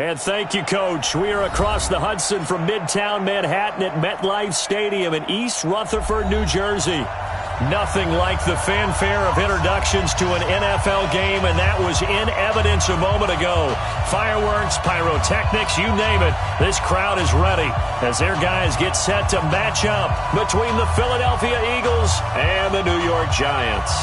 And thank you, Coach. We are across the Hudson from Midtown Manhattan at MetLife Stadium in East Rutherford, New Jersey. Nothing like the fanfare of introductions to an NFL game, and that was in evidence a moment ago. Fireworks, pyrotechnics, you name it. This crowd is ready as their guys get set to match up between the Philadelphia Eagles and the New York Giants.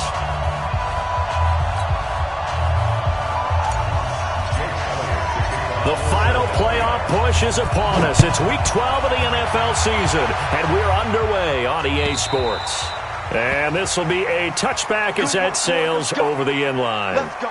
The final playoff push is upon us. It's Week 12 of the NFL season, and we're underway on EA Sports. And this will be a touchback as that sails over the end line. Let's go.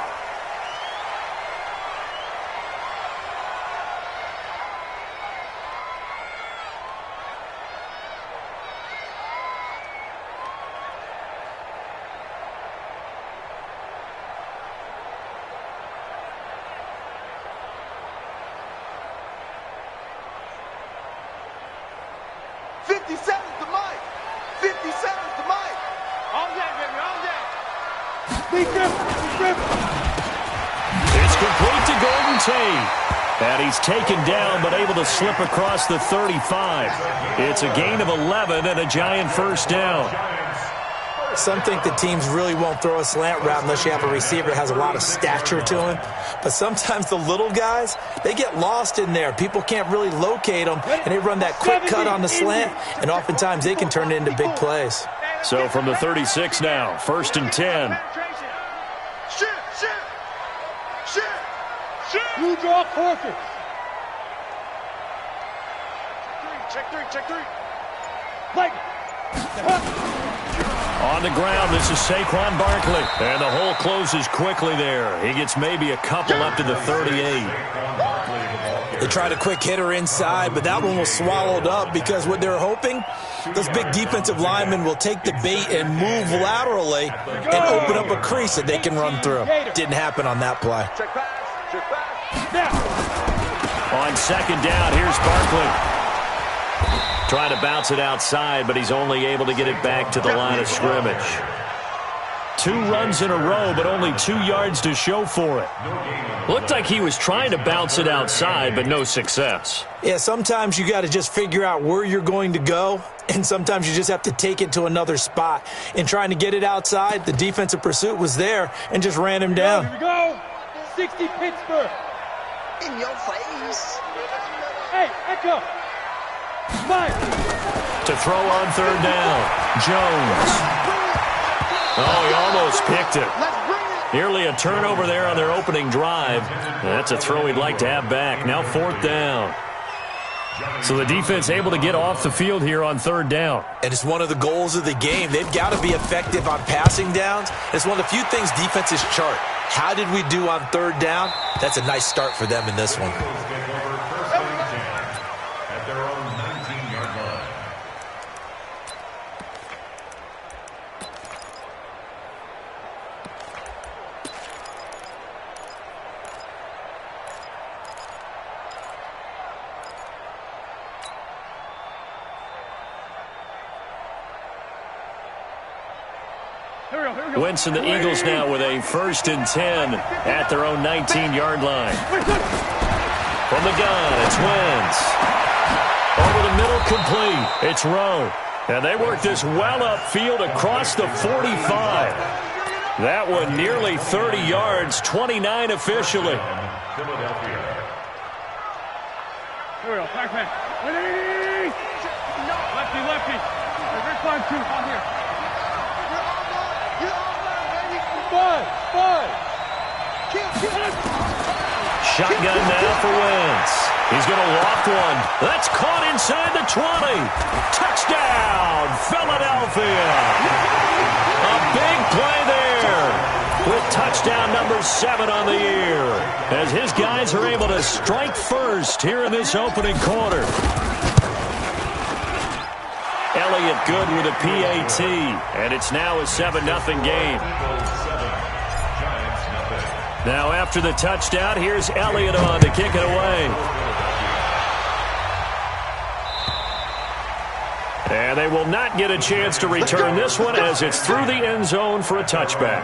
It's complete to Golden Tate. And he's taken down but able to slip across the 35. It's a gain of 11 and a Giant first down. Some think the teams really won't throw a slant route unless you have a receiver that has a lot of stature to him. But sometimes the little guys, they get lost in there. People can't really locate them, and they run that quick cut on the slant, and oftentimes they can turn it into big plays. So from the 36 now, 1st and 10. You draw courses. Check three. Like. On the ground, this is Saquon Barkley. And the hole closes quickly there. He gets maybe a couple up to the 38. They tried a quick hitter inside, but that one was swallowed up because what they're hoping, those big defensive linemen will take the bait and move laterally and open up a crease that they can run through. Didn't happen on that play. Check pass. On 2nd down, here's Barkley. Trying to bounce it outside, but he's only able to get it back to the line of scrimmage. 2 runs in a row, but only 2 yards to show for it. Looked like he was trying to bounce it outside, but no success. Yeah, sometimes you got to just figure out where you're going to go, and sometimes you just have to take it to another spot. In trying to get it outside, the defensive pursuit was there and just ran him down. Here we go. 60 Pittsburgh. In your face. Hey, Echo. Mike. To throw on 3rd down, Jones. Oh, he almost picked it. Nearly a turnover there on their opening drive. That's a throw he'd like to have back. Now 4th down. So the defense able to get off the field here on 3rd down. And it's one of the goals of the game. They've got to be effective on passing downs. It's one of the few things defenses chart. How did we do on 3rd down? That's a nice start for them in this one. Wentz and the Eagles now with a 1st and 10 at their own 19-yard line. From the gun, it's Wentz. Over the middle, complete. It's Rowe. And they work this well upfield across the 45. That one nearly 30 yards, 29 officially. Here we go. Back man. Lefty. Great climb, too. On here. Five. Shotgun now for Wentz. He's going to loft one. That's caught inside the 20. Touchdown, Philadelphia. A big play there with touchdown number 7 on the year as his guys are able to strike first here in this opening quarter. Elliott good with a PAT, and it's now a 7-0 game. Now after the touchdown, here's Elliott on to kick it away. And they will not get a chance to return this one as it's through the end zone for a touchback.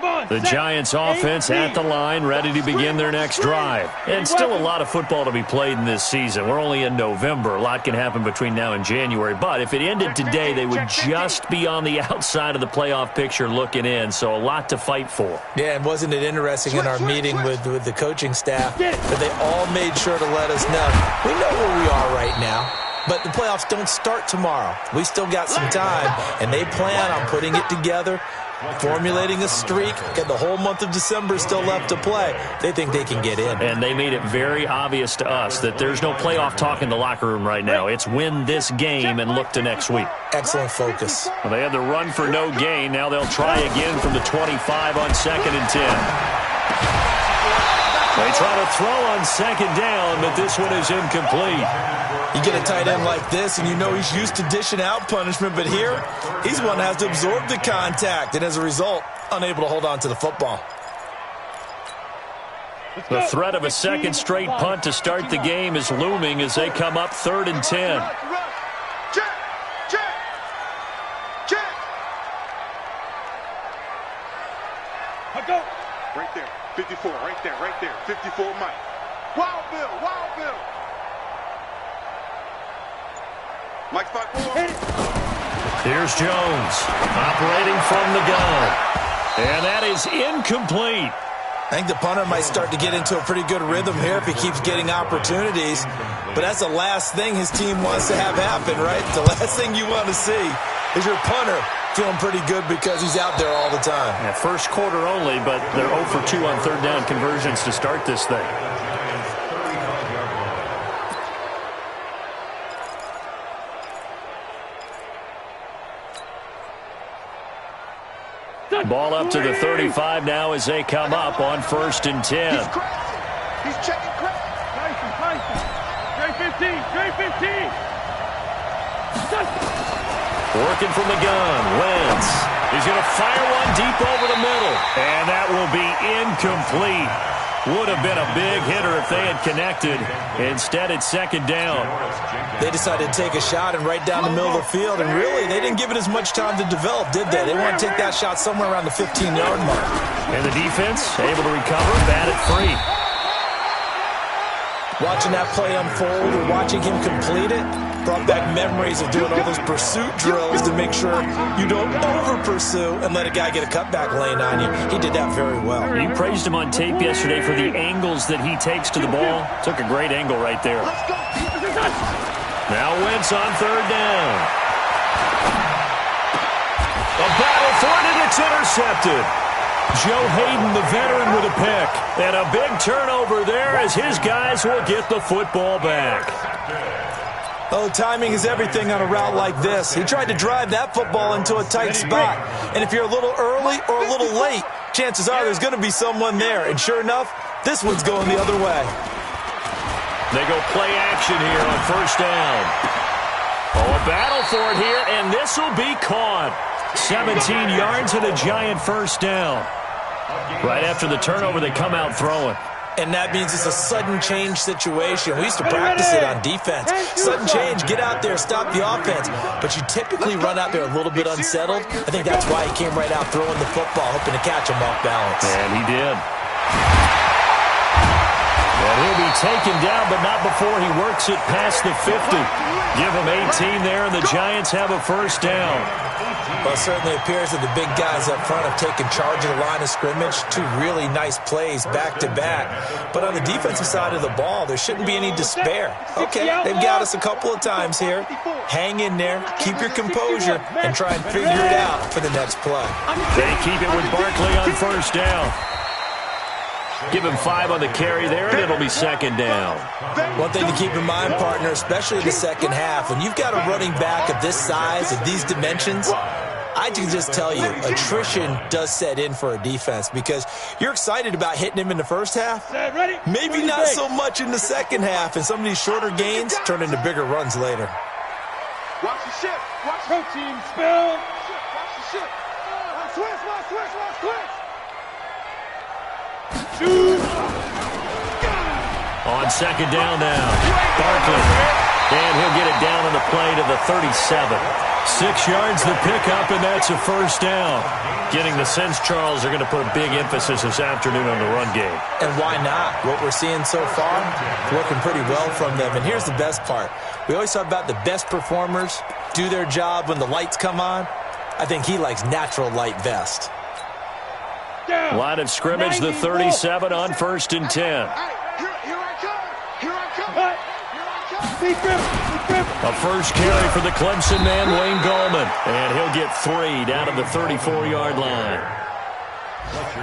The Giants offense at the line, ready to begin their next drive. And still a lot of football to be played in this season. We're only in November. A lot can happen between now and January. But if it ended today, they would just be on the outside of the playoff picture looking in. So a lot to fight for. Yeah, and wasn't it interesting in our meeting with the coaching staff that they all made sure to let us know. We know where we are right now. But the playoffs don't start tomorrow. We still got some time, and they plan on putting it together, formulating a streak, and the whole month of December is still left to play. They think they can get in. And they made it very obvious to us that there's no playoff talk in the locker room right now. It's win this game and look to next week. Excellent focus. Well, they had the run for no gain. Now they'll try again from the 25 on 2nd and 10. They try to throw on 2nd down, but this one is incomplete. You get a tight end like this, and you know he's used to dishing out punishment, but here, he's one that has to absorb the contact, and as a result, unable to hold on to the football. The threat of a second straight punt to start the game is looming as they come up 3rd and 10. Right there, 54, right there, 54 Mike. Wild Bill, Wild Bill. Mike 5-4. Here's Jones, operating from the gun. And that is incomplete. I think the punter might start to get into a pretty good rhythm here if he keeps getting opportunities. But that's the last thing his team wants to have happen, right? The last thing you want to see is your punter feeling pretty good because he's out there all the time. Yeah, first quarter only, but they're 0 for 2 on 3rd down conversions to start this thing. Ball up to the 35 now as they come up on 1st and 10. He's checking crack. Straight 15, straight 15. Working from the gun, Wentz. He's going to fire one deep over the middle. And that will be incomplete. Would have been a big hitter if they had connected. Instead, it's 2nd down. They decided to take a shot and right down the middle of the field, and really, they didn't give it as much time to develop, did they? They want to take that shot somewhere around the 15-yard mark. And the defense able to recover, batted free. Watching that play unfold or watching him complete it brought back memories of doing all those pursuit drills to make sure you don't over-pursue and let a guy get a cutback lane on you. He did that very well. You praised him on tape yesterday for the angles that he takes to the ball. Took a great angle right there. Now Wentz on 3rd down. A battle for it, and it's intercepted. Joe Hayden, the veteran, with a pick. And a big turnover there as his guys will get the football back. Oh, timing is everything on a route like this. He tried to drive that football into a tight spot. And if you're a little early or a little late, chances are there's going to be someone there. And sure enough, this one's going the other way. They go play action here on 1st down. Oh, a battle for it here, and this will be caught. 17 yards and a giant 1st down. Right after the turnover, they come out throwing. And that means it's a sudden change situation. We used to practice it on defense. Sudden change, get out there, stop the offense. But you typically run out there a little bit unsettled. I think that's why he came right out throwing the football, hoping to catch him off balance. And he did. And he'll be taken down, but not before he works it past the 50. Give him 18 there, and the Giants have a 1st down. Well, it certainly appears that the big guys up front have taken charge of the line of scrimmage. 2 really nice plays back-to-back. But on the defensive side of the ball, there shouldn't be any despair. Okay, they've got us a couple of times here. Hang in there, keep your composure, and try and figure it out for the next play. They keep it with Barkley on 1st down. Give him 5 on the carry there, and it'll be 2nd down. One thing to keep in mind, partner, especially in the second half, when you've got a running back of this size, of these dimensions, I can just tell you, attrition does set in for a defense because you're excited about hitting him in the first half. Maybe not so much in the second half, and some of these shorter gains turn into bigger runs later. Watch the ship. Watch Protein spill. Watch the ship. Switch. On 2nd down now, Barkley And he'll get it down on the play to the 37. 6 yards the pickup, and that's a first down. Getting the sense, Charles, are going to put a big emphasis this afternoon on the run game. And why not? What we're seeing so far, working pretty well from them. And here's the best part. We always talk about the best performers do their job when the lights come on. I think he likes natural light vest. Line of scrimmage, the 37 on 1st and 10. Here I come. Here I come. A first carry for the Clemson man, Wayne Gallman. And he'll get 3 down to the 34-yard line.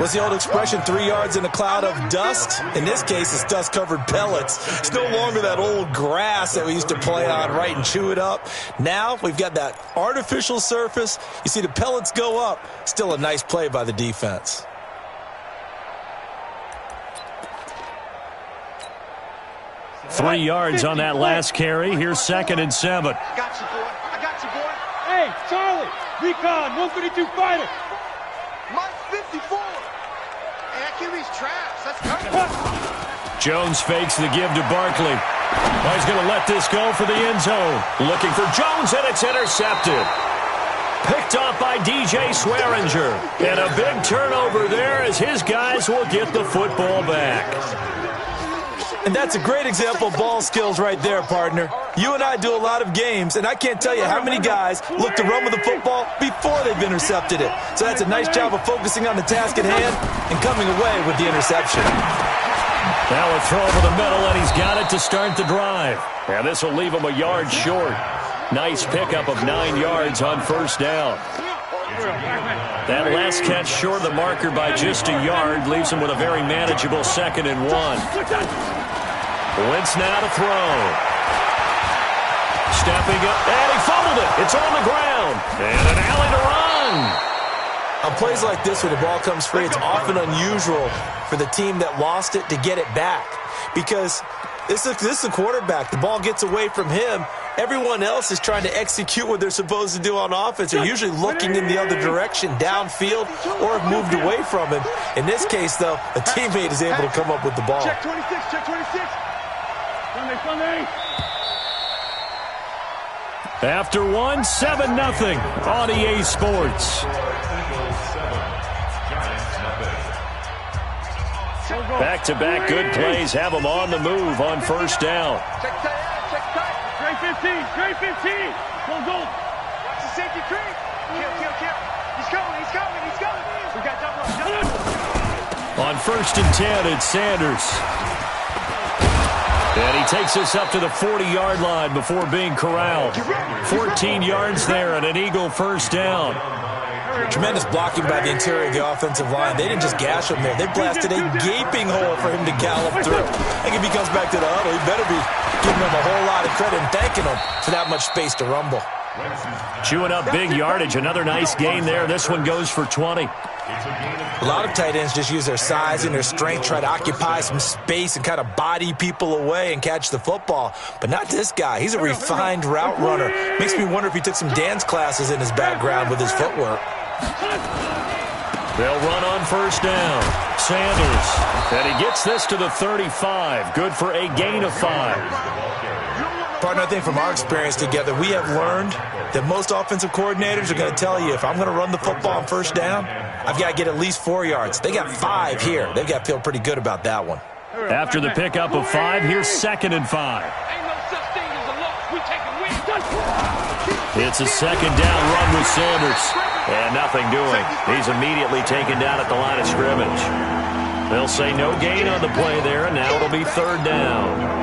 What's the old expression, 3 yards in a cloud of dust? In this case, it's dust-covered pellets. It's no longer that old grass that we used to play on, right, and chew it up. Now we've got that artificial surface. You see the pellets go up. Still a nice play by the defense. Three yards on that last carry. Here's 2nd and 7. I got you, boy. I got you, boy. Hey, Charlie, recon, 152 fighter. Mike 54. Hey, that QB's trash. That's perfect. Jones fakes the give to Barkley. Oh, he's going to let this go for the end zone. Looking for Jones, and it's intercepted. Picked off by DJ Swearinger. And a big turnover there as his guys will get the football back. And that's a great example of ball skills right there, partner. You and I do a lot of games, and I can't tell you how many guys look to run with the football before they've intercepted it. So that's a nice job of focusing on the task at hand and coming away with the interception. Now a throw over the middle, and he's got it to start the drive. Now this will leave him a yard short. Nice pickup of 9 yards on 1st down. That last catch short of the marker by just a yard leaves him with a very manageable 2nd and 1. Wentz now to throw. Stepping up, and he fumbled it. It's on the ground. And an alley to run. On plays like this where the ball comes free, it's often unusual for the team that lost it to get it back. Because this is the quarterback. The ball gets away from him. Everyone else is trying to execute what they're supposed to do on offense. They're usually looking in the other direction, downfield, or have moved away from him. In this case, though, a teammate is able to come up with the ball. Check 26, check 26. Sunday. After 1, 7-0 on EA Sports. Back-to-back good plays have them on the move on 1st down. Check tight, check tight. Trey 15. Go. Watch the safety creep. Kill. He's coming. We got double. On 1st and 10, it's Sanders. And he takes us up to the 40-yard line before being corralled. 14 yards there and an Eagle 1st down. Tremendous blocking by the interior of the offensive line. They didn't just gash him there. They blasted a gaping hole for him to gallop through. I think if he comes back to the huddle, he better be giving him a whole lot of credit and thanking him for that much space to rumble. Chewing up big yardage. Another nice gain there. This one goes for 20. A lot of tight ends just use their size and their strength, try to occupy some space and kind of body people away and catch the football. But not this guy. He's a refined route runner. Makes me wonder if he took some dance classes in his background with his footwork. They'll run on 1st down. Sanders. And he gets this to the 35. Good for a gain of 5. Partner, I think from our experience together, we have learned that most offensive coordinators are going to tell you, if I'm going to run the football on 1st down, I've got to get at least 4 yards. They got 5 here. They've got to feel pretty good about that one. After the pickup of 5, here's 2nd and 5. Ain't no such thing as a loss. We take a win. It's a 2nd down run with Sanders. And nothing doing. He's immediately taken down at the line of scrimmage. They'll say no gain on the play there, and now it'll be 3rd down.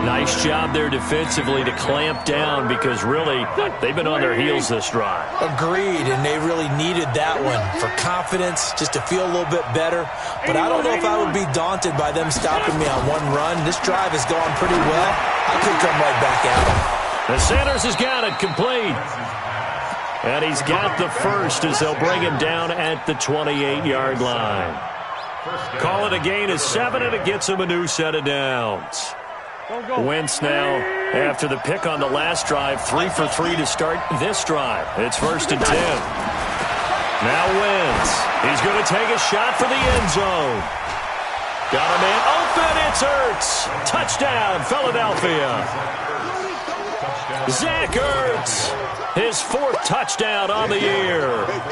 Nice job there defensively to clamp down because really they've been on their heels this drive. Agreed, and they really needed that one for confidence, just to feel a little bit better. But I don't know if I would be daunted by them stopping me on one run. This drive has gone pretty well. I could come right back at them. And Sanders has got it complete. And he's got the first as they'll bring him down at the 28-yard line. Call it a gain of 7, and it gets him a new set of downs. Wentz now, after the pick on the last drive, 3 for 3 to start this drive. It's 1st and 10. Now Wentz. He's going to take a shot for the end zone. Got a man open That's Ertz. Touchdown, Philadelphia. Zach Ertz, his 4th touchdown on the year.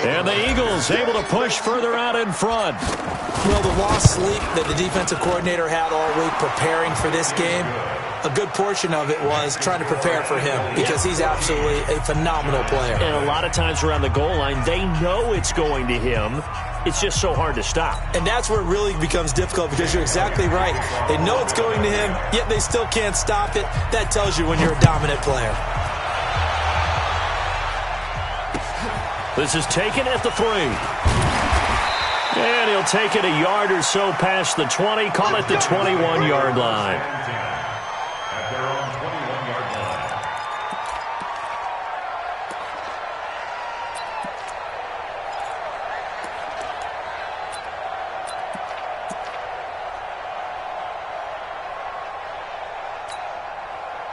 And the Eagles able to push further out in front. Well, the lost sleep that the defensive coordinator had all week preparing for this game, a good portion of it was trying to prepare for him because he's absolutely a phenomenal player. And a lot of times around the goal line, they know it's going to him. It's just so hard to stop. And that's where it really becomes difficult because you're exactly right. They know it's going to him, yet they still can't stop it. That tells you when you're a dominant player. This is taken at the 3. And he'll take it a yard or so past the 20, call it the 21-yard line.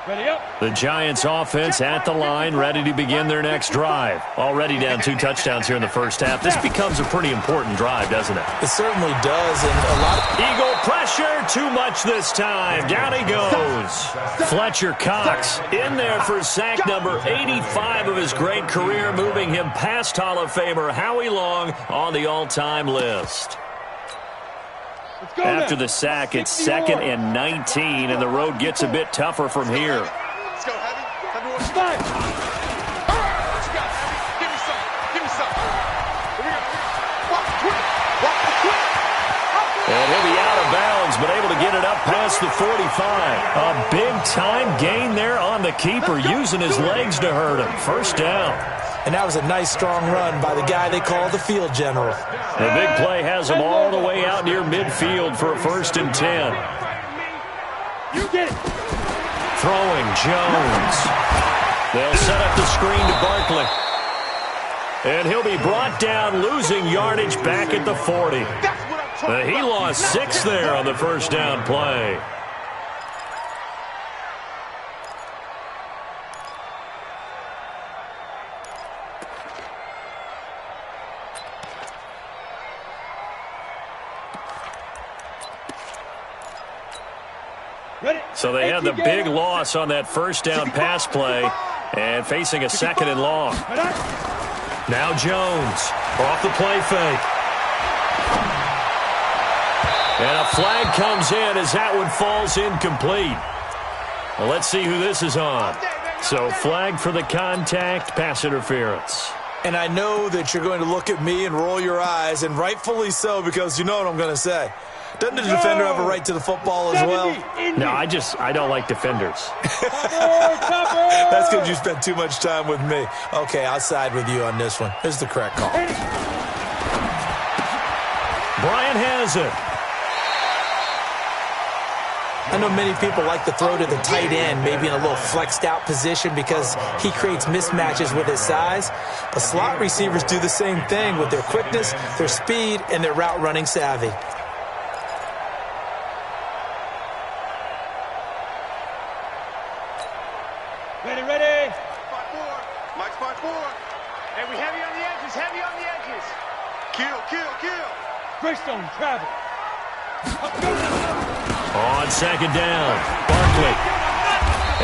Ready up. The Giants offense at the line, ready to begin their next drive. Already down 2 touchdowns here in the first half. This becomes a pretty important drive, doesn't it? It certainly does, and a lot of Eagle pressure, too much this time. Down he goes. Fletcher Cox in there for sack number 85 of his great career, moving him past Hall of Famer Howie Long on the all-time list. After the sack, it's 2nd and 19, and the road gets a bit tougher from here. Let's go, Heavy. Everyone stop. What you got, Heavy? Give me some. Give me some. Here we go. Walk quick. Walk quick. And he'll be out of bounds, but able to get it up past the 45. A big-time gain there on the keeper, using his legs to hurt him. First down. And that was a nice, strong run by the guy they call the field general. The big play has him all the way out near midfield for a 1st and 10. You get it. Throwing Jones. They'll set up the screen to Barkley. And he'll be brought down, losing yardage back at the 40. He lost 6 there on the first down play. So they had the big loss on that first down pass play and facing a 2nd and long. Now Jones off the play fake. And a flag comes in as that one falls incomplete. Well, let's see who this is on. So flag for the contact, pass interference. And I know that you're going to look at me and roll your eyes, and rightfully so, because you know what I'm going to say. Doesn't the defender have a right to the football as well? No, I don't like defenders. That's because you spent too much time with me. Okay, I'll side with you on this one. Here's the correct call. Bryant has it. I know many people like to throw to the tight end, maybe in a little flexed out position because he creates mismatches with his size. But slot receivers do the same thing with their quickness, their speed, and their route running savvy. Ready. Spot 4. Mike, spot 4. Hey, we heavy on the edges, heavy on the edges. Kill. Greystone, travel. On 2nd down, Barkley.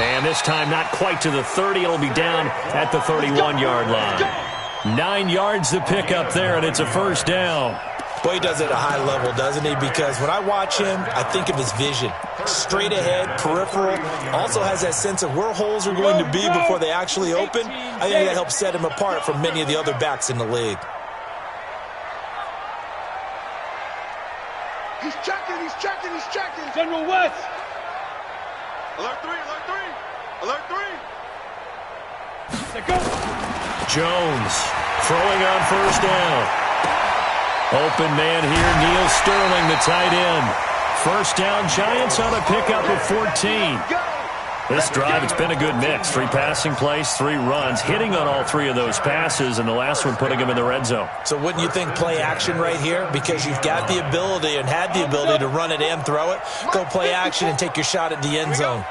And this time not quite to the 30. It'll be down at the 31-yard line. 9 yards to pick up there, and it's a first down. Boy, he does it at a high level, doesn't he? Because when I watch him, I think of his vision. Straight ahead, peripheral. Also has that sense of where holes are going to be before they actually open. I think that helps set him apart from many of the other backs in the league. He's checking. General West. Alert 3. Let go. Jones throwing on first down. Open man here, Neil Sterling, the tight end. First down, Giants on a pickup of 14. This drive, it's been a good mix. 3 passing plays, 3 runs, hitting on all 3 of those passes, and the last one putting him in the red zone. So wouldn't you think play action right here? Because you've got the ability and had the ability to run it and throw it. Go play action and take your shot at the end zone.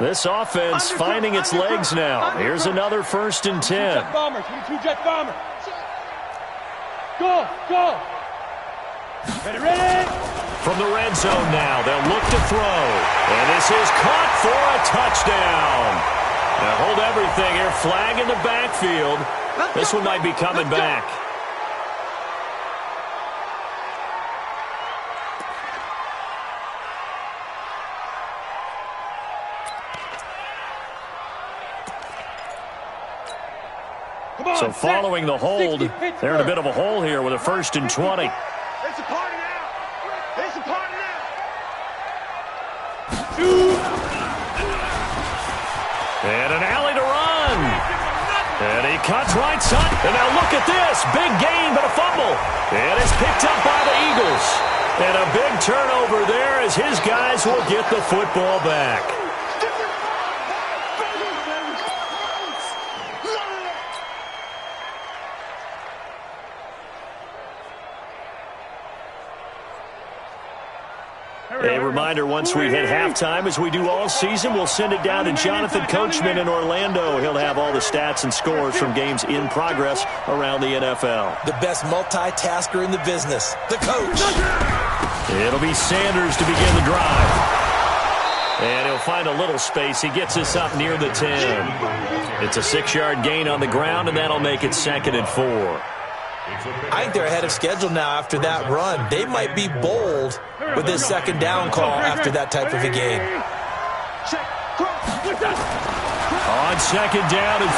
This offense finding its legs now. Here's another 1st and 10. Jet bomber, 22 jet bomber. Go. Ready. From the red zone now, they'll look to throw. And this is caught for a touchdown. Now hold everything here. Flag in the backfield. This one might be coming back. So following the hold, they're in a bit of a hole here with a 1st and 20. It's a party now. It's a party now. And an alley to run. And he cuts right side. And now look at this. Big gain, but a fumble. And it's picked up by the Eagles. And a big turnover there as his guys will get the football back. A reminder, once we hit halftime, as we do all season, we'll send it down to Jonathan Coachman in Orlando. He'll have all the stats and scores from games in progress around the NFL. The best multitasker in the business, the coach. It'll be Sanders to begin the drive. And he'll find a little space. He gets us up near the 10. It's a 6-yard gain on the ground, and that'll make it 2nd and 4. I think they're ahead of schedule now after that run. They might be bold with this 2nd down call after that type of a game. On 2nd down and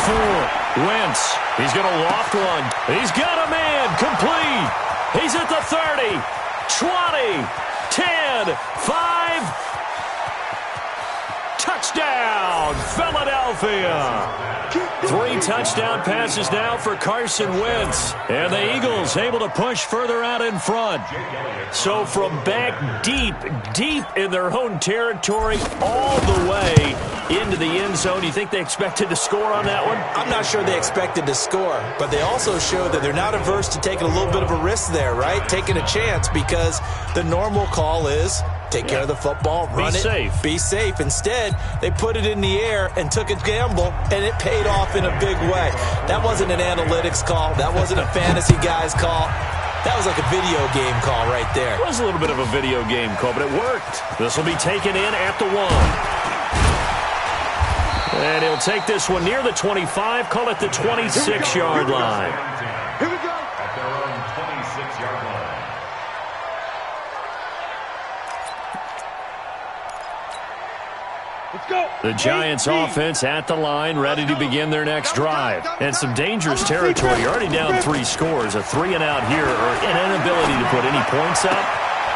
4, Wentz. He's going to loft one. He's got a man. Complete. He's at the 30, 20, 10, 5. Touchdown, Philadelphia. 3 touchdown passes now for Carson Wentz. And the Eagles able to push further out in front. So from back deep in their own territory all the way into the end zone, you think they expected to score on that one? I'm not sure they expected to score, but they also showed that they're not averse to taking a little bit of a risk there, right? Taking a chance, because the normal call is take care of the football, run it, be safe. Instead, they put it in the air and took a gamble, and it paid off in a big way. That wasn't an analytics call. That wasn't a fantasy guy's call. That was like a video game call right there. It was a little bit of a video game call, but it worked. This will be taken in at the 1. And he'll take this one near the 25, call it the 26-yard line. Here we go. At their own 26-yard line. Let's go. The Giants offense at the line, ready to begin their next drive. And some dangerous territory. You're already down 3 scores. A 3-and-out here, or an inability to put any points up.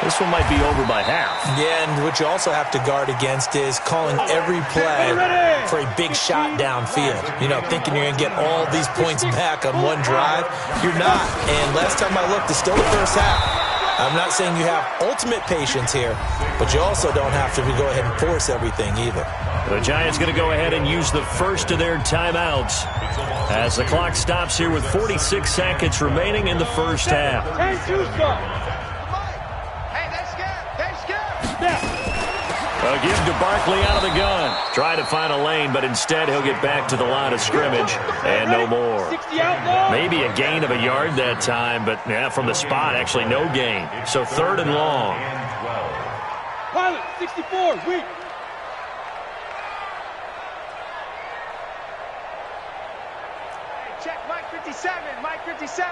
This one might be over by half. Yeah, and what you also have to guard against is calling every play for a big shot downfield. You know, thinking you're going to get all these points back on one drive. You're not. And last time I looked, it's still the first half. I'm not saying you have ultimate patience here, but you also don't have to go ahead and force everything either. The Giants going to go ahead and use the first of their timeouts as the clock stops here with 46 seconds remaining in the first half. A give to Barkley out of the gun. Try to find a lane, but instead he'll get back to the line of scrimmage and no more. Maybe a gain of a yard that time, but yeah, from the spot, actually no gain. So 3rd and long. Pilot, 64, weak. Check Mike 57, Mike 57.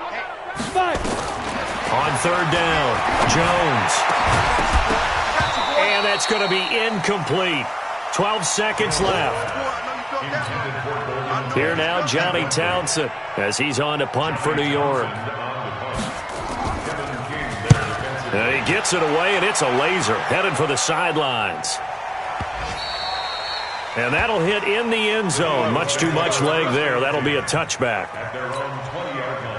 Hey. 5. On 3rd down, Jones. And that's going to be incomplete. 12 seconds left. Here now, Johnny Townsend, as he's on to punt for New York. And he gets it away, and it's a laser headed for the sidelines. And that'll hit in the end zone. Much too much leg there. That'll be a touchback. At their own 20-yard line.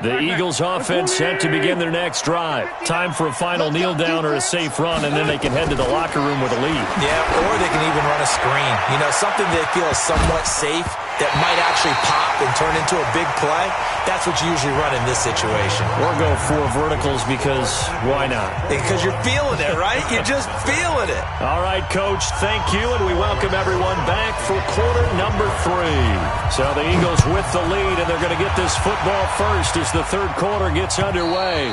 The Eagles offense set to begin their next drive. Time for a final kneel down or a safe run, and then they can head to the locker room with a lead. Yeah, or they can even run a screen. You know, something they feel is somewhat safe. that might actually pop and turn into a big play, that's what you usually run in this situation. Or go 4 verticals because why not? Because you're feeling it, right? You're just feeling it. All right, Coach, thank you, and we welcome everyone back for quarter number 3. So the Eagles with the lead, and they're going to get this football first as the third quarter gets underway.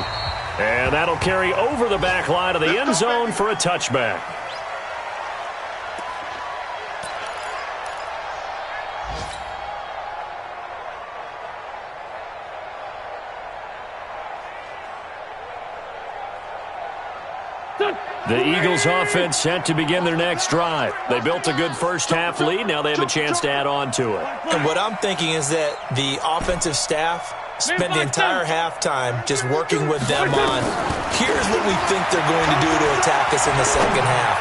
And that'll carry over the back line of the end zone for a touchback. The Eagles offense set to begin their next drive. They built a good first-half lead. Now they have a chance to add on to it. And what I'm thinking is that the offensive staff spent the entire halftime just working with them on, here's what we think they're going to do to attack us in the second half.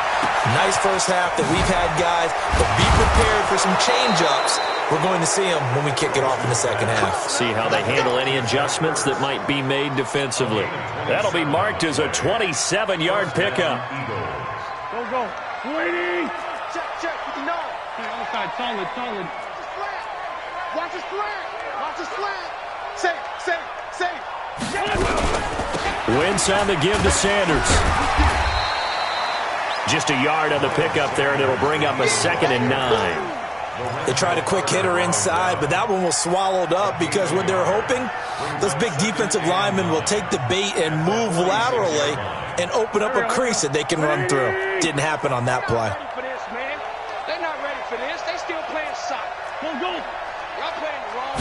Nice first half that we've had, guys, but be prepared for some change-ups. We're going to see them when we kick it off in the second half. See how they handle any adjustments that might be made defensively. That'll be marked as a 27-yard pickup. Go. Waiting. Check. You know. Outside, solid. Watch the slant. Safe. Wentz on the give to Sanders. Just a yard on the pickup there, and it'll bring up a 2nd and 9. They tried a quick hitter inside, but that one was swallowed up because what they're hoping, those big defensive linemen will take the bait and move laterally and open up a crease that they can run through. Didn't happen on that play. They're not ready for this. They still playing soccer. Go. Y'all playing the wrong.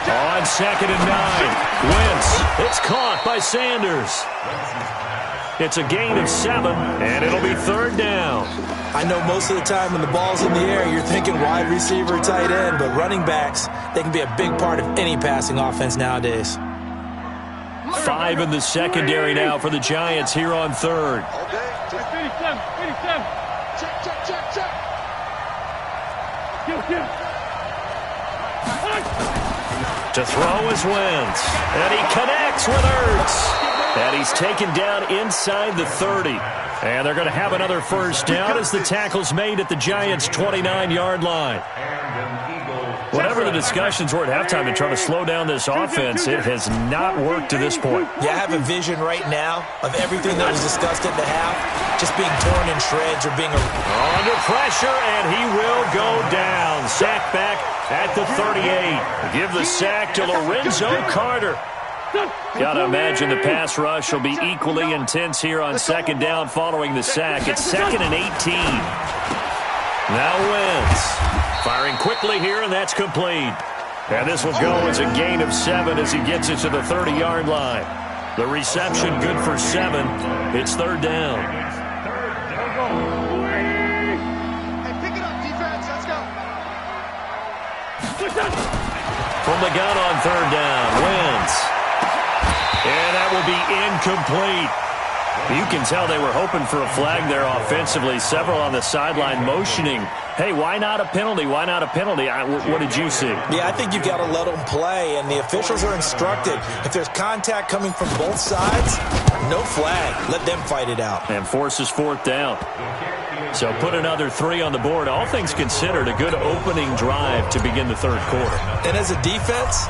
On 2nd and 9. Wentz. It's caught by Sanders. It's a gain of 7, and it'll be 3rd down. I know most of the time when the ball's in the air, you're thinking wide receiver, tight end, but running backs, they can be a big part of any passing offense nowadays. 5 in the secondary now for the Giants here on 3rd. Okay. 87. Check. Kill. To throw is Wentz. And he connects with Ertz. And he's taken down inside the 30. And they're going to have another first down as the tackle's made at the Giants' 29-yard line. Whatever the discussions were at halftime to try to slow down this offense, it has not worked to this point. Yeah, I have a vision right now of everything that was discussed at the half just being torn in shreds or being under pressure, and he will go down. Sack back at the 38. Give the sack to Lorenzo Carter. Got to imagine the pass rush will be equally intense here on 2nd down following the sack. It's 2nd and 18. Now Wentz firing quickly here, and that's complete. And this will go as a gain of 7 as he gets it to the 30-yard line. The reception good for 7. It's 3rd down. Hey, pick it up, defense. Let's go. From the gun on 3rd down, Wentz. And that will be incomplete. You can tell they were hoping for a flag there offensively. Several on the sideline motioning, hey, why not a penalty? Why not a penalty? What did you see? Yeah, I think you've got to let them play, and the officials are instructed. If there's contact coming from both sides, no flag. Let them fight it out. And forces 4th down. So put another 3 on the board. All things considered, a good opening drive to begin the 3rd quarter. And as a defense,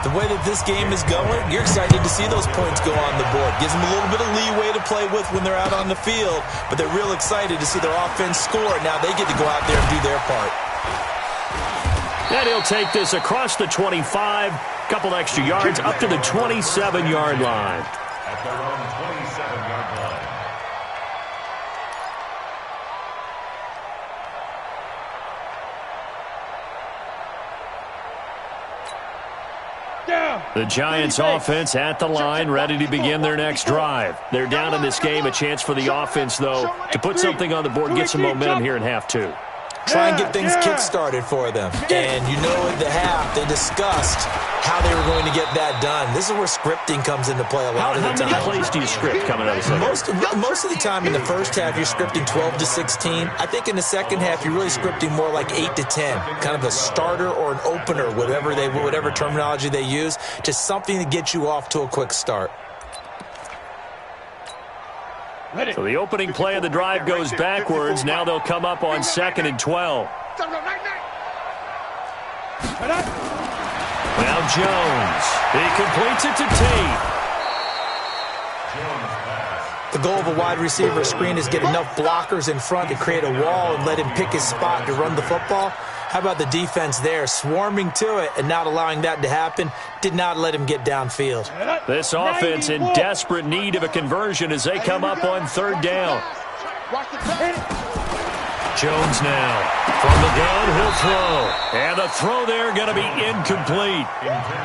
the way that this game is going, you're excited to see those points go on the board. Gives them a little bit of leeway to play with when they're out on the field, but they're real excited to see their offense score. Now they get to go out there and do their part. And he'll take this across the 25, couple extra yards, up to the 27-yard line. At their own 27-yard line. The Giants offense at the line, ready to begin their next drive. They're down in this game. A chance for the offense, though, to put something on the board, get some momentum here in half 2. Try and get things kick-started for them. And you know at the half, they discussed how they were going to get that done. This is where scripting comes into play a lot of the time. How many plays do you script coming out of the second? Most of the time in the first half, you're scripting 12 to 16. I think in the second half, you're really scripting more like 8 to 10. Kind of a starter or an opener, whatever terminology they use. Just something to get you off to a quick start. So the opening play of the drive goes backwards. Now they'll come up on 2nd and 12. Now Jones. He completes it to Tate. The goal of a wide receiver screen is get enough blockers in front to create a wall and let him pick his spot to run the football. How about the defense there, swarming to it and not allowing that to happen? Did not let him get downfield. This offense in desperate need of a conversion as they come up on third down. Jones now. From the gun, he'll throw. And the throw there going to be incomplete.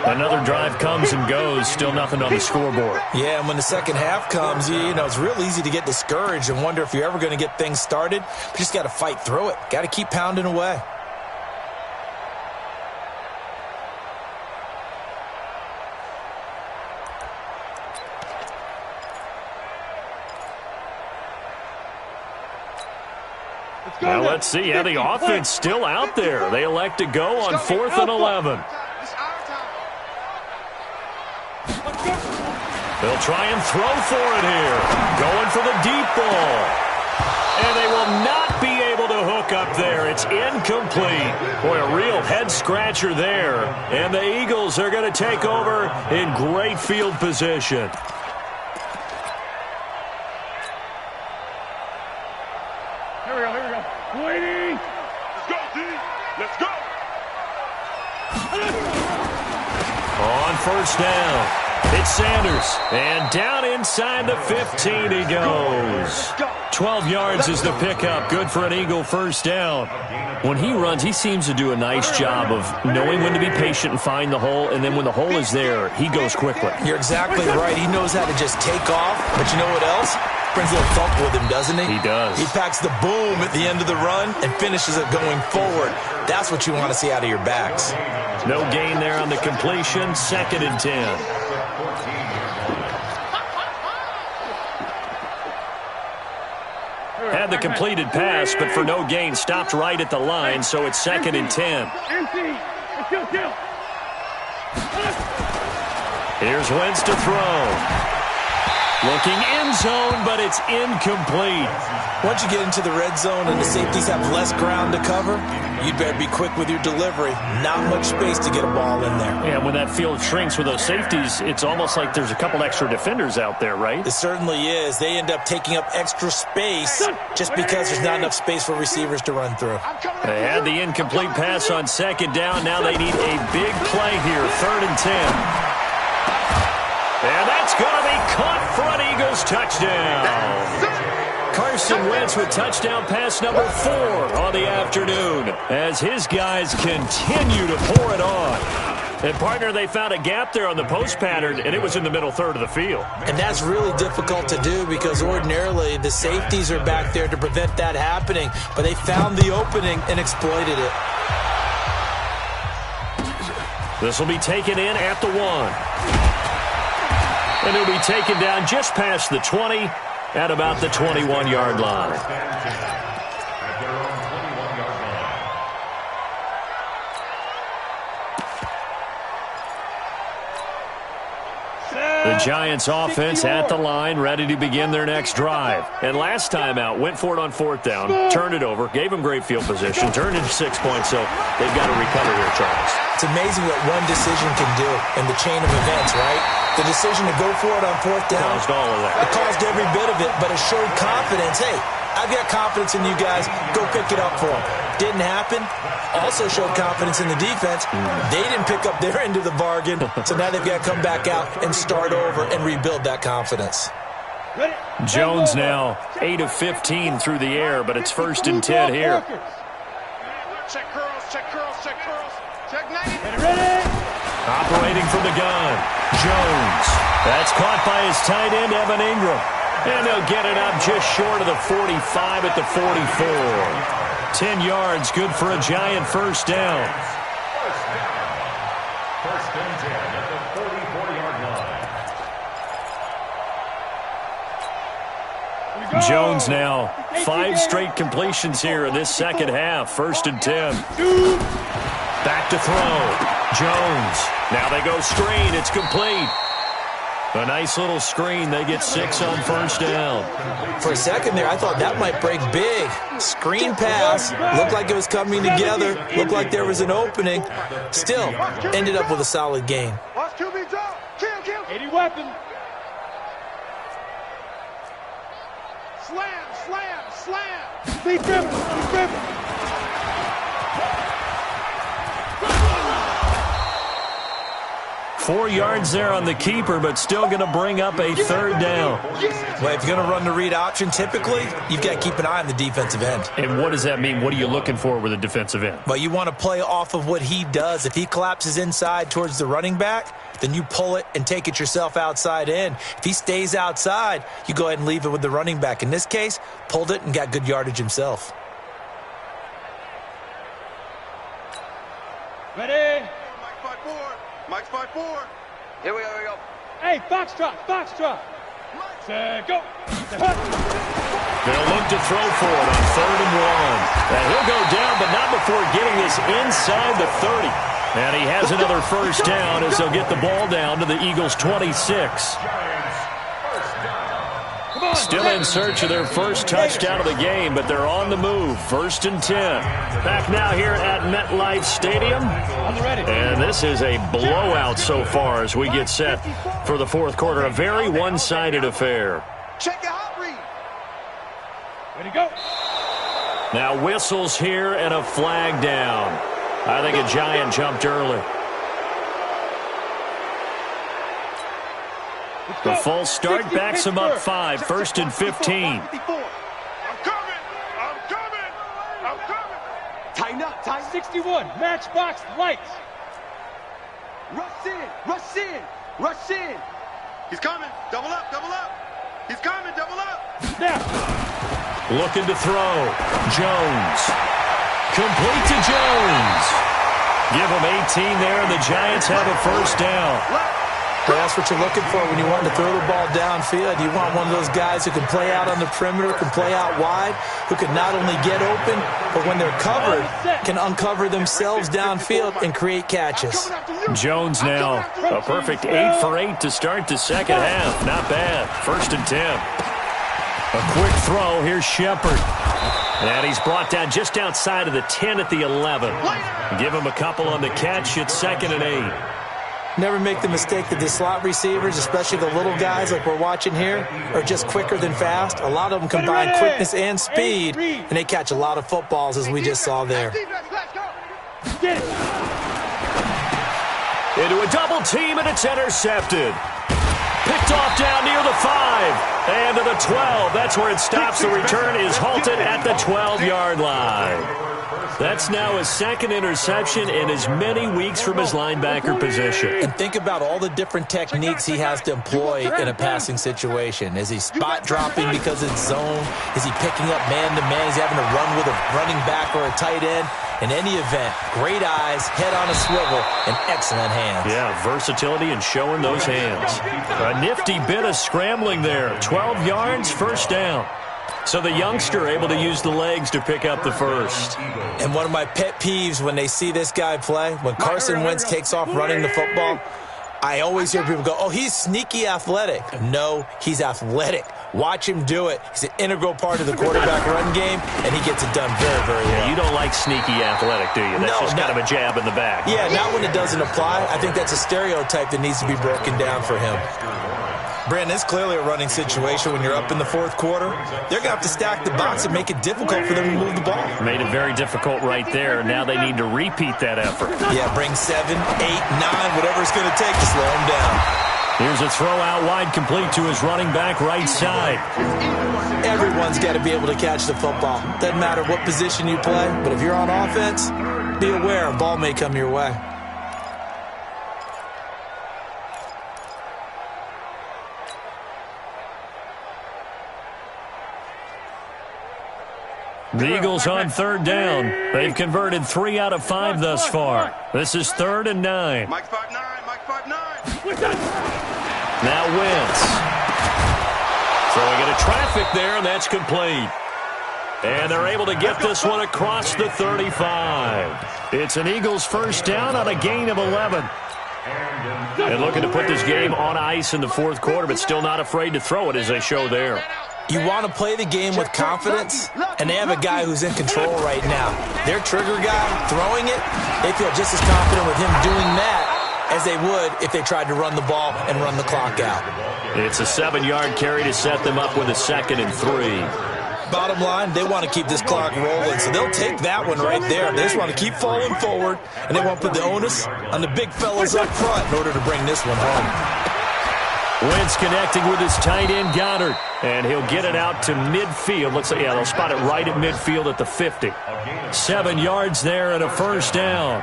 Another drive comes and goes. Still nothing on the scoreboard. Yeah, and when the second half comes, you know, it's real easy to get discouraged and wonder if you're ever going to get things started. You just got to fight through it. Got to keep pounding away. Now let's see how the offense still out there. They elect to go on 4th and 11. They'll try and throw for it here. Going for the deep ball. And they will not be able to hook up there. It's incomplete. Boy, a real head-scratcher there. And the Eagles are going to take over in great field position. Waiting. Let's go, D. Let's go. On first down, it's Sanders. And down inside the 15 he goes. 12 yards is the pickup. Good for an Eagle first down. When he runs, he seems to do a nice job of knowing when to be patient and find the hole, and then when the hole is there, he goes quickly. You're exactly right. He knows how to just take off. But you know what else? Brings a little thump with him, doesn't he? He does. He packs the boom at the end of the run and finishes it going forward. That's what you want to see out of your backs. No gain there on the completion. 2nd and 10. Had the completed pass, but for no gain, stopped right at the line, so it's 2nd and 10. Here's Wentz to throw. Looking end zone, but it's incomplete. Once you get into the red zone and the safeties have less ground to cover, you'd better be quick with your delivery. Not much space to get a ball in there. Yeah, when that field shrinks with those safeties, it's almost like there's a couple extra defenders out there, right? It certainly is. They end up taking up extra space just because there's not enough space for receivers to run through. They had the incomplete pass on 2nd down. Now they need a big play here, 3rd and 10. And that's going to be caught for an Eagles touchdown. Carson Wentz with touchdown pass number 4 on the afternoon as his guys continue to pour it on. And, partner, they found a gap there on the post pattern, and it was in the middle third of the field. And that's really difficult to do because ordinarily the safeties are back there to prevent that happening. But they found the opening and exploited it. This will be taken in at the 1. And he'll be taken down just past the 20 at about the 21-yard line. The Giants offense at the line, ready to begin their next drive. And last time out, went for it on 4th down, turned it over, gave them great field position, turned into 6 points, so they've got to recover here, Charles. It's amazing what one decision can do in the chain of events, right? The decision to go for it on 4th down. Caused all of that. It caused every bit of it, but it showed confidence. Hey, I've got confidence in you guys. Go pick it up for them. Didn't happen. Also showed confidence in the defense. They didn't pick up their end of the bargain, so now they've got to come back out and start over and rebuild that confidence. Jones now 8 of 15 through the air, but it's 1st and 10 here. Check curls, check curls, check curls. Check 90. Operating from the gun, Jones. That's caught by his tight end, Evan Ingram. And they'll get it up just short of the 45 at the 44. 10 yards, good for a Giant first down. First and 10 at the 44-yard line. Jones now 5 straight completions here in this second half. 1st and 10. Back to throw. Jones. Now they go screen. It's complete. A nice little screen. They get 6 on first down. For a second there, I thought that might break big. Screen pass. Looked like it was coming together. Looked like there was an opening. Still, ended up with a solid gain. Watch QB drop. Kill. 80 weapon. Slam. Be driven. 4 yards there on the keeper, but still going to bring up a third down. Well, if you're going to run the read option, typically, you've got to keep an eye on the defensive end. And what does that mean? What are you looking for with a defensive end? Well, you want to play off of what he does. If he collapses inside towards the running back, then you pull it and take it yourself outside in. If he stays outside, you go ahead and leave it with the running back. In this case, pulled it and got good yardage himself. Ready? Mike's 5-4. Here we go. Hey, Foxtrot. Set, go. They'll look to throw for it on 3rd and 1. And he'll go down, but not before getting this inside the 30. And he has another first down as they'll get the ball down to the Eagles' 26. Still in search of their first touchdown of the game, but they're on the move. 1st and 10. Back now here at MetLife Stadium. And this is a blowout so far as we get set for the 4th quarter. A very one-sided affair. Check your hot read. Ready, go. Now whistles here and a flag down. I think a Giant jumped early. The false start backs him up 5. 1st and 15. I'm coming. Tighten up. 61. Matchbox lights. Rush in. He's coming. Double up. He's coming. Double up. Snap. Looking to throw. Jones. Complete to Jones. Give him 18 there, and the Giants have a first down. Well, that's what you're looking for when you want to throw the ball downfield. You want one of those guys who can play out on the perimeter, can play out wide, who can not only get open, but when they're covered, can uncover themselves downfield and create catches. Jones now, a perfect 8 for 8 to start the second half. Not bad. 1st and 10. A quick throw. Here's Shepard. And he's brought down just outside of the 10 at the 11. Give him a couple on the catch. It's 2nd and 8. Never make the mistake that the slot receivers, especially the little guys like we're watching here, are just quicker than fast. A lot of them combine quickness and speed, and they catch a lot of footballs, as we just saw there. Get it. Into a double team, and it's intercepted. Picked off down near the 5. And to the 12. That's where it stops. The return is halted at the 12-yard line. That's now his 2nd interception in as many weeks from his linebacker position. And think about all the different techniques he has to employ in a passing situation. Is he spot dropping because it's zone? Is he picking up man-to-man? Is he having to run with a running back or a tight end? In any event, great eyes, head on a swivel, and excellent hands. Yeah, versatility and showing those hands. A nifty bit of scrambling there. 12 yards, first down. So the youngster able to use the legs to pick up the first. And one of my pet peeves when they see this guy play, when Carson Wentz takes off running the football, I always hear people go, oh, he's sneaky athletic. No, he's athletic. Watch him do it. He's an integral part of the quarterback run game, and he gets it done very, very well. Yeah, you don't like sneaky athletic, do you? That's just kind of a jab in the back. Yeah, not when it doesn't apply. I think that's a stereotype that needs to be broken down for him. Brandon, it's clearly a running situation when you're up in the 4th quarter. They're going to have to stack the box and make it difficult for them to move the ball. Made it very difficult right there. Now they need to repeat that effort. Yeah, bring 7, 8, 9, whatever it's going to take to slow him down. Here's a throw out wide complete to his running back right side. Everyone's got to be able to catch the football. Doesn't matter what position you play, but if you're on offense, be aware a ball may come your way. The Eagles on 3rd down. They've converted 3 out of 5 thus far. This is 3rd and 9. Mike's 5'9". Now Wentz. Throwing into traffic there, and that's complete. And they're able to get this one across the 35. It's an Eagles first down on a gain of 11. And looking to put this game on ice in the fourth quarter, but still not afraid to throw it as they show there. You want to play the game with confidence, and they have a guy who's in control right now. Their trigger guy throwing it, they feel just as confident with him doing that as they would if they tried to run the ball and run the clock out. It's a 7-yard carry to set them up with a 2nd and 3. Bottom line, they want to keep this clock rolling, so they'll take that one right there. They just want to keep falling forward, and they want to put the onus on the big fellas up front in order to bring this one home. Wentz connecting with his tight end, Goddard, and he'll get it out to midfield. Looks like, yeah, they'll spot it right at midfield at the 50. 7 yards there and a first down.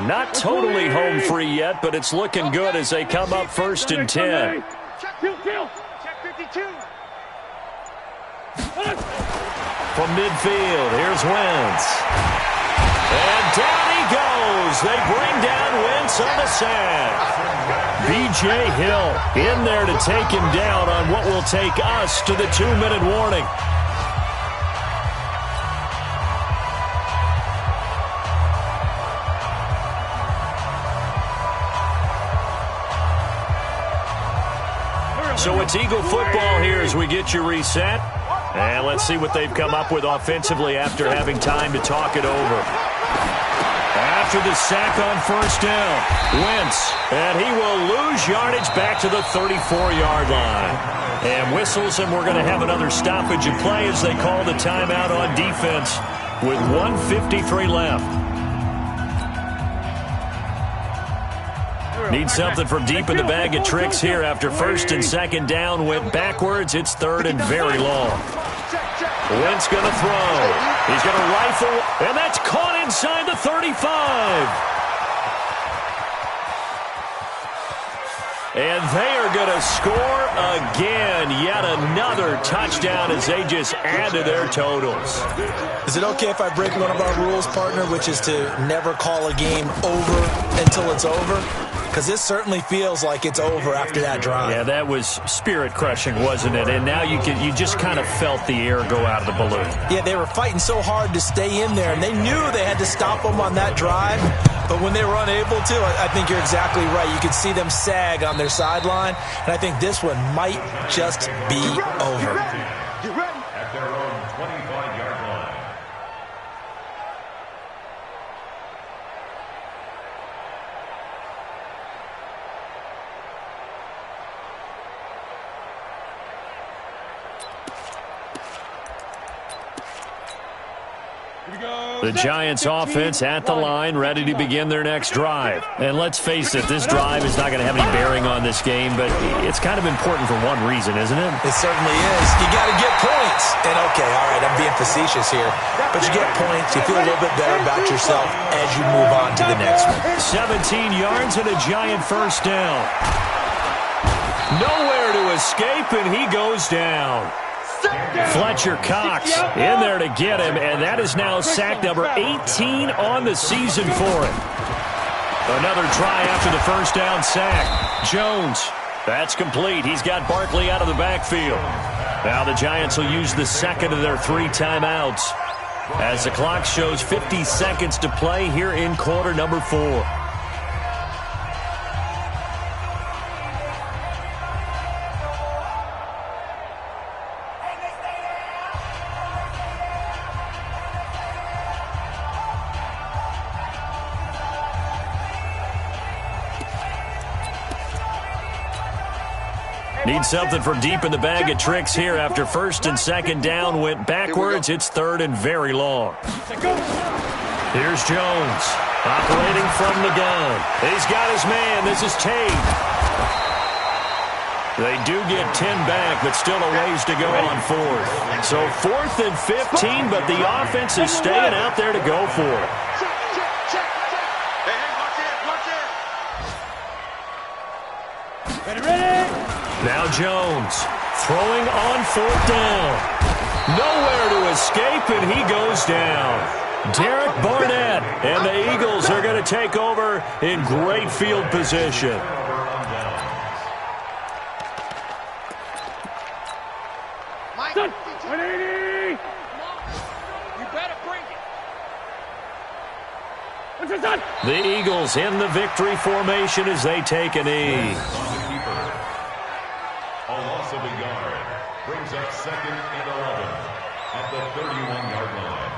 Not totally home free yet, but it's looking good as they come up 1st and 10. Check 52. From midfield, here's Wentz. And down he goes. They bring down Wentz on the sack. B.J. Hill in there to take him down on what will take us to the 2-minute warning. So it's Eagle football here as we get you reset. And let's see what they've come up with offensively after having time to talk it over. After the sack on first down, Wentz, and he will lose yardage back to the 34-yard line. And whistles, and we're going to have another stoppage of play as they call the timeout on defense with 1:53 left. Need something from deep in the bag of tricks here after 1st and 2nd down went backwards. It's 3rd and very long. Wentz going to throw. He's going to rifle, and that's caught inside the 35. And they are going to score again. Yet another touchdown as they just add to their totals. Is it okay if I break one of our rules, partner, which is to never call a game over until it's over? Because this certainly feels like it's over after that drive. Yeah, that was spirit-crushing, wasn't it? And now you just kind of felt the air go out of the balloon. Yeah, they were fighting so hard to stay in there, and they knew they had to stop them on that drive. But when they were unable to, I think you're exactly right. You could see them sag on their sideline, and I think this one might just be over. You ready? At their own 25-yard line. The Giants offense at the line, ready to begin their next drive. And let's face it, this drive is not going to have any bearing on this game, but it's kind of important for one reason, isn't it? It certainly is. You got to get points. And okay, all right, I'm being facetious here, but you get points, you feel a little bit better about yourself as you move on to the next one. 17 yards and a Giant first down. Nowhere to escape, and he goes down. Fletcher Cox in there to get him, and that is now sack number 18 on the season for him. Another try after the first down sack. Jones, that's complete. He's got Barkley out of the backfield. Now the Giants will use the second of their 3 timeouts as the clock shows 50 seconds to play here in quarter number 4. Need something from deep in the bag of tricks here after 1st and 2nd down went backwards. It's 3rd and very long. Here's Jones operating from the gun. He's got his man. This is Tate. They do get 10 back, but still a ways to go on 4th. So 4th and 15, but the offense is staying out there to go for it. Now Jones throwing on 4th down. Nowhere to escape, and he goes down. Derek Barnett, and the Eagles are going to take over in great field position. Mike, 180. You better bring it. The Eagles in the victory formation as they take a knee. On the keeper. A loss of a yard brings up 2nd and 11 at the 31-yard line.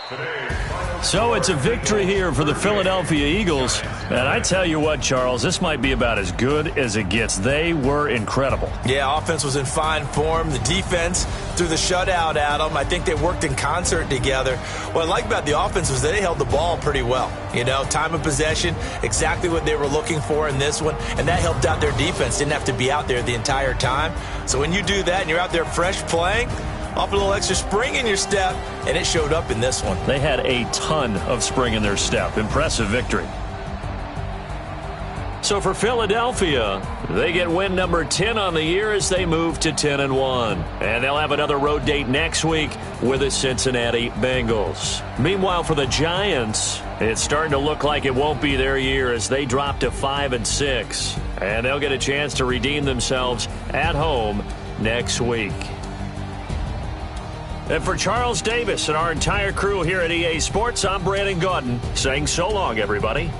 Today's final So it's a victory here for the Philadelphia Eagles. And I tell you what, Charles, this might be about as good as it gets. They were incredible. Yeah, offense was in fine form. The defense threw the shutout at them. I think they worked in concert together. What I like about the offense was they held the ball pretty well. You know, time of possession, exactly what they were looking for in this one. And that helped out their defense. Didn't have to be out there the entire time. So when you do that and you're out there fresh playing, off a little extra spring in your step, and it showed up in this one. They had a ton of spring in their step. Impressive victory. So for Philadelphia, they get win number 10 on the year as they move to 10-1. And they'll have another road date next week with the Cincinnati Bengals. Meanwhile, for the Giants, it's starting to look like it won't be their year as they drop to 5-6. And they'll get a chance to redeem themselves at home next week. And for Charles Davis and our entire crew here at EA Sports, I'm Brandon Gaudin saying so long, everybody.